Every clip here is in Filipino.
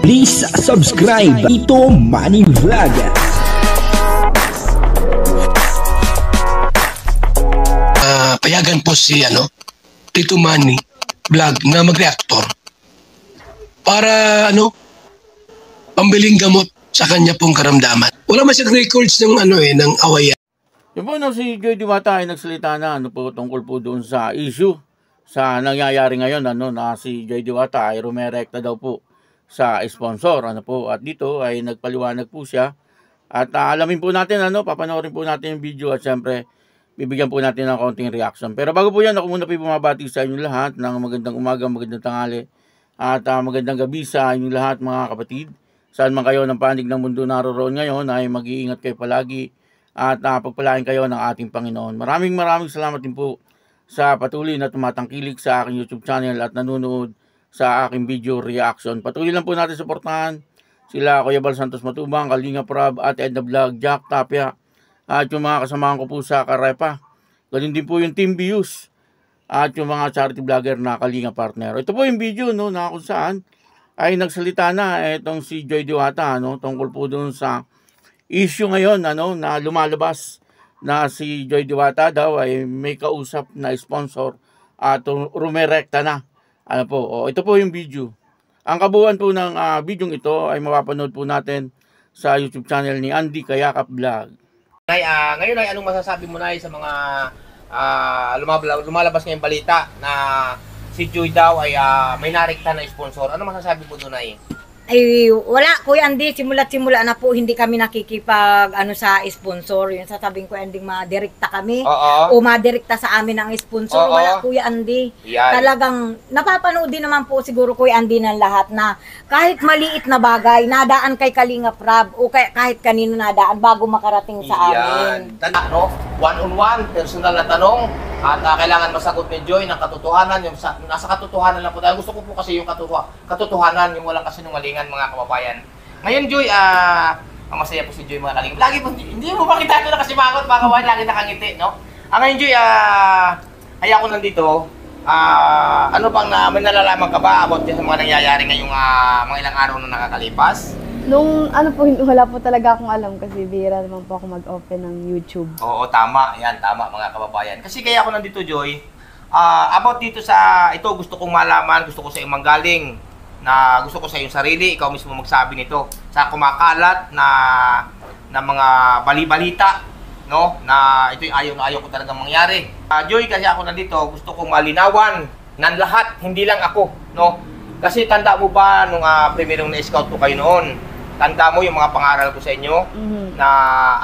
Please subscribe Ito Money Vlog. Payagan po si Tito Manny Vlog na mag-reactor para pambiling gamot sa kanya pong karamdaman. Wala man siyang records ng ng awayan. Yung po si Joy Diwata ay nagsalita na tungkol po doon sa issue sa nangyayari ngayon na si Joy Diwata ay rumerekta daw po sa sponsor at dito ay nagpaliwanag po siya at alamin po natin papanoorin po natin yung video at syempre bibigyan po natin ng konting reaction. Pero bago po yan, ako muna po bumabati sa inyo lahat ng magandang umaga, magandang tanghali at magandang gabi sa inyo lahat mga kapatid. Saan man kayo ng panig ng mundo naroroon ngayon ay mag-iingat kayo palagi at pagpalain kayo ng ating Panginoon. Maraming salamat din po sa patuloy na tumatangkilik sa aking YouTube channel at nanonood sa aking video reaction. Patuloy lang po natin suportahan sila Kuya Bal Santos Matubang, Kalinga Prab at Edna Vlog, Jack Tapia at yung mga kasamahan ko po sa Karepa. Ganun din po yung Team Views at yung mga charity vlogger na Kalinga Partner. Ito po yung video na kung saan ay nagsalita na itong si Joy Diwata tungkol po doon sa issue ngayon na lumalabas na si Joy Diwata daw ay may kausap na sponsor at rumerekta na. Ito po yung video. Ang kabuuan po ng video ito ay mapapanood po natin sa YouTube channel ni Andy Kayakap Vlog. Ngayon ay anong masasabi mo na sa mga lumalabas ngayong balita na si Joy daw ay may narekta na sponsor? Ano masasabi mo doon ay? Ay, wala, Kuya Andy, simula na po hindi kami nakikipag sa sponsor. Yung sasabihin ko, ending madirekta kami o madirekta sa amin ang sponsor. Wala, Kuya Andy. Yan. Talagang napapanood din naman po siguro, Kuya Andy, ng lahat na kahit maliit na bagay, nadaan kay Kalinga Prab o kahit kanino nadaan bago makarating sa amin. One-on-one, personal na tanong at kailangan masagot ni Joy ng katotohanan. Yung nasa katotohanan lang po. Dahil gusto ko po kasi yung katotohanan, yung walang kasinungalingan mga kababayan. Ngayon Joy, ang masaya po si Joy mga kaling. Lagi po, hindi mo makita ito na kasi mga kababayan, lagi nakangiti, no? Ngayon Joy, ay ako nandito, ano bang may nalalaman ka ba about sa mga nangyayari ngayong mga ilang araw na nakakalipas? Nung wala po talaga akong alam kasi bihira naman po ako mag-open ng YouTube. Oo, tama. Yan, tama mga kababayan. Kasi kaya ako nandito, Joy, about dito ito gusto kong malaman, gusto ko sa iyong manggaling, na gusto ko sa iyong sarili, ikaw mismo magsabi nito. Sa kumakalat na mga bali-balita, no? Na ito'y ayaw na ayaw ko talagang mangyari. Joy, kasi ako nandito, gusto kong malinawan ng lahat, hindi lang ako, no? Kasi tanda mo ba nung primerong na-scout ko kayo noon? Tanda mo yung mga pangaral ko sa inyo na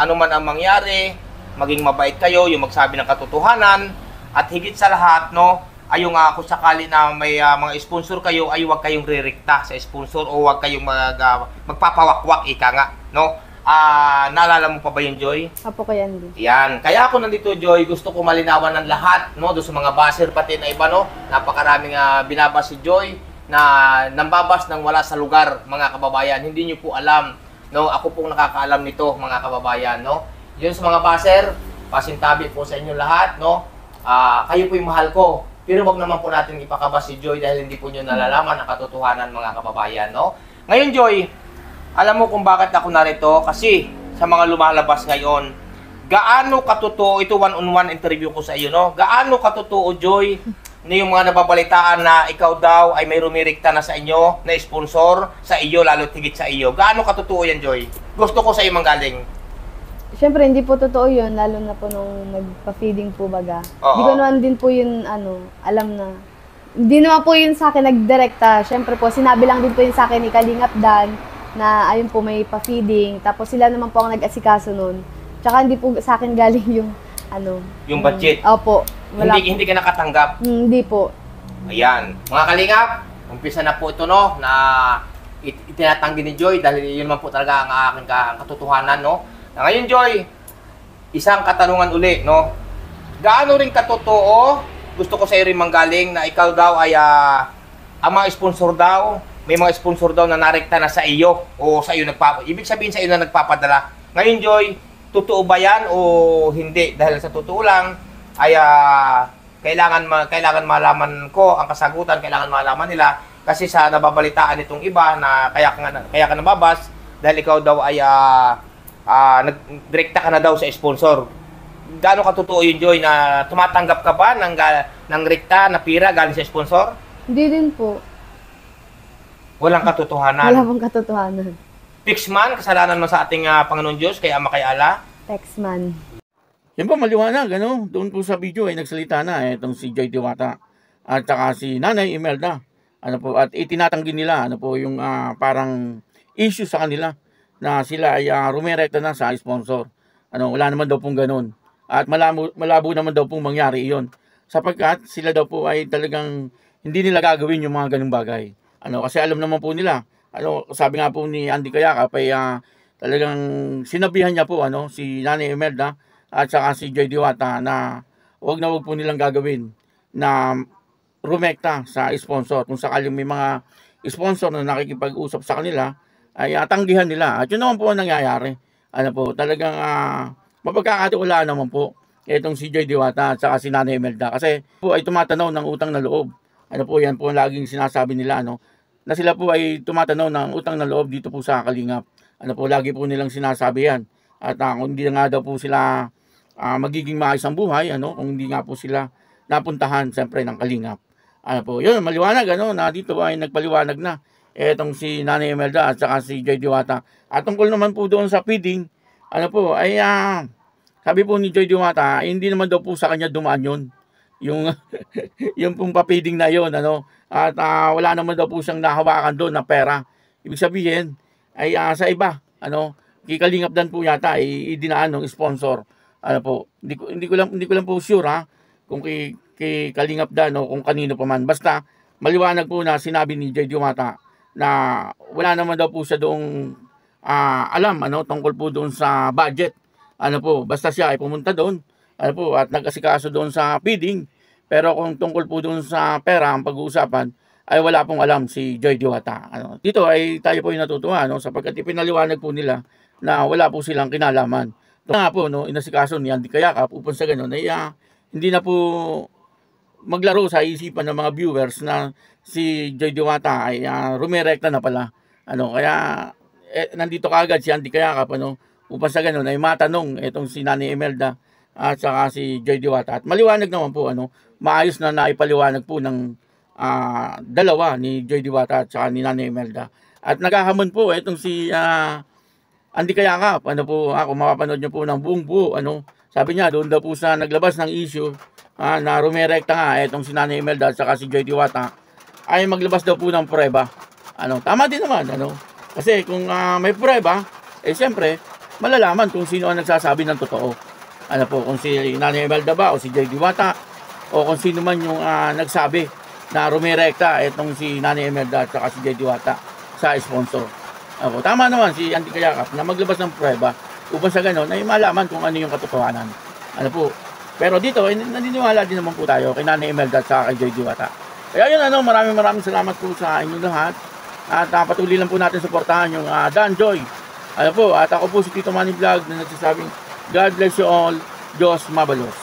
ano man ang mangyari, maging mabait kayo, yung magsabi ng katotohanan at higit sa lahat, no, ay yung kung sakali na may mga sponsor kayo, ay huwag kayong rirekta sa sponsor o huwag kayong magpapawakwak, ika nga, no? Naalala mo pa ba yun, Joy? Apo kaya hindi. Yan. Kaya ako nandito, Joy, gusto ko malinawan ng lahat, no, doon sa mga baser pati na iba, no? Napakaraming binabas si Joy na nambabas ng wala sa lugar, mga kababayan. Hindi nyo po alam, no? Ako pong nakakaalam nito, mga kababayan, no? Yun sa mga baser, pasintabi po sa inyo lahat, no? Kayo po yung mahal ko. Pero wag naman po natin ipakabas si Joy dahil hindi po nyo nalalaman ang katotohanan, mga kababayan, no? Ngayon, Joy, alam mo kung bakit ako narito? Kasi sa mga lumalabas ngayon, gaano katotoo, ito one-on-one interview ko sa iyo, no? Gaano katotoo, Joy, na yung mga nababalitaan na ikaw daw ay may rumirikta na sa inyo, na sponsor sa iyo, lalo tigit sa iyo. Gaano katotoo yan, Joy? Gusto ko sa iyo manggaling. Siyempre, hindi po totoo yun, lalo na po nung nagpa-feeding po baga. Hindi ko naman din po yun, alam na. Hindi naman po yun sa akin nagdirekta. Siyempre po, sinabi lang din po yun sa akin ni Kalingap Dan na ayun po may pa-feeding. Tapos sila naman po ang nag-asikaso nun. Tsaka hindi po sa akin galing yung yung budget. Opo. Hindi ka nakatanggap. Hindi po. Ayan. Mga Kalingap, umpisa na po ito, no, na itinatanggi ni Joy dahil yun naman po talaga ang aking katotohanan, no. Ngayon, Joy, isang katanungan uli, no. Gaano rin katotoo, gusto ko sa iyo rin manggaling na ikaw daw ay ang mga sponsor daw, may mga sponsor daw na narekta na sa iyo o sa iyo ibig sabihin sa iyo na nagpapadala. Ngayon, Joy, totoo ba yan o hindi? Dahil sa totoo lang ay kailangan malaman ko ang kasagutan, kailangan malaman nila Kasi sa nababalitaan itong iba na kaya ka nababas dahil ikaw daw ay nagdirekta ka na daw sa sponsor. Gaano katotoo yun, Joy, na tumatanggap ka ba ng rekta na pira galing sa sponsor? Hindi din po. Walang katotohanan. Wala pong katotohanan. Fix man, kasalanan mo sa ating Panginoon Diyos, kay Ama kay Allah. Textman. Yan po, maliwanag, ano? Doon po sa video ay nagsalita na itong si Joy Diwata at saka si Nanay Imelda. Ano po, at itinatanggi nila, ano po, yung parang issue sa kanila na sila ay rumirekta na sa sponsor. Ano, wala naman daw pong ganun. At malabo naman daw pong mangyari iyon. Sapagkat sila daw po ay talagang hindi nila gagawin yung mga ganung bagay. Ano, kasi alam naman po nila. Ano, sabi nga po ni Andy Kayakap ay talagang sinabihan niya po si Nanay Imelda at saka si Joy Diwata na wag po nilang gagawin na rumekta sa sponsor. Kung sakaling may mga sponsor na nakikipag-usap sa kanila, ay tanggihan nila. At yun naman po ang nangyayari. Ano po, talagang mapagkakatiwalaan naman po itong si Joy Diwata at saka si Nanay Imelda. Kasi po ay tumatanaw ng utang na loob. Ano po, yan po ang laging sinasabi nila, na sila po ay tumatanaw ng utang na loob dito po sa Kalingap. Ano po, lagi po nilang sinasabi yan. At kung hindi nga daw po sila magiging maayos ang buhay, kung hindi nga po sila napuntahan siyempre ng Kalingap. Ano po, yun, maliwanag, na dito ay nagpaliwanag na etong si Nanay Imelda at saka si Joy Diwata. At tungkol naman po doon sa feeding, ano po, ay sabi po ni Joy Diwata, hindi naman daw po sa kanya dumaan yun. Yung yung pong pa-feeding na yun, at wala naman daw po siyang nahawakan doon na pera. Ibig sabihin, ay sa iba, kikalingap dan po yata, idinaan ng sponsor. Ano po, hindi ko lang po sure kung kay Kalingap dan o kung kanino pa man. Basta, maliwanag po na sinabi ni Joy Diwata na wala naman daw po siya doong alam tungkol po doon sa budget. Ano po, basta siya ay pumunta doon, at nag-asikaso doon sa feeding. Pero kung tungkol po doon sa pera ang pag-uusapan, ay wala pong alam si Joy Diwata. Dito ay tayo po yung natutuwa, sapagkat ipinaliwanag po nila na wala po silang kinalaman. Ito nga po, inasikaso ni Andy Kayakap upang sa ganun ay hindi na po maglaro sa isipan ng mga viewers na si Joy Diwata ay rumirekta na pala. Kaya nandito kaagad si Andy Kayakap upang sa ganun ay matanong itong si Nanay Imelda at saka si Joy Diwata. At maliwanag naman po, maayos na naipaliwanag po ng dalawa ni Joy Diwata at saka ni Nanay Imelda. At naghahamon po itong si Andy Kayakap. Kung mapapanood nyo po ng buong buo, sabi niya doon daw po sa naglabas ng issue na rumirekta nga itong si Nanay Imelda at saka si Joy Diwata ay maglabas daw po ng prueba. Tama din naman, kasi kung may prueba, siyempre malalaman kung sino ang nagsasabi ng totoo. Kung si Nanay Imelda ba o si Joy Diwata o kung sino man yung nagsabi na rumirekta itong si Nanay Imelda at saka si Joy Diwata sa sponsor. Tama naman si Andy Kayakap na maglabas ng prueba upang sa ganon ay malaman kung ano yung katotohanan. Pero dito, naniniwala din naman po tayo kay Nanay Imelda at saka kay Joy Diwata. Kaya yun, maraming salamat po sa inyong lahat. At patuloy lang po natin suportahan yung Dan Joy. At ako po si Tito Manny Vlog na nagsasabing God bless you all. Diyos mabalos.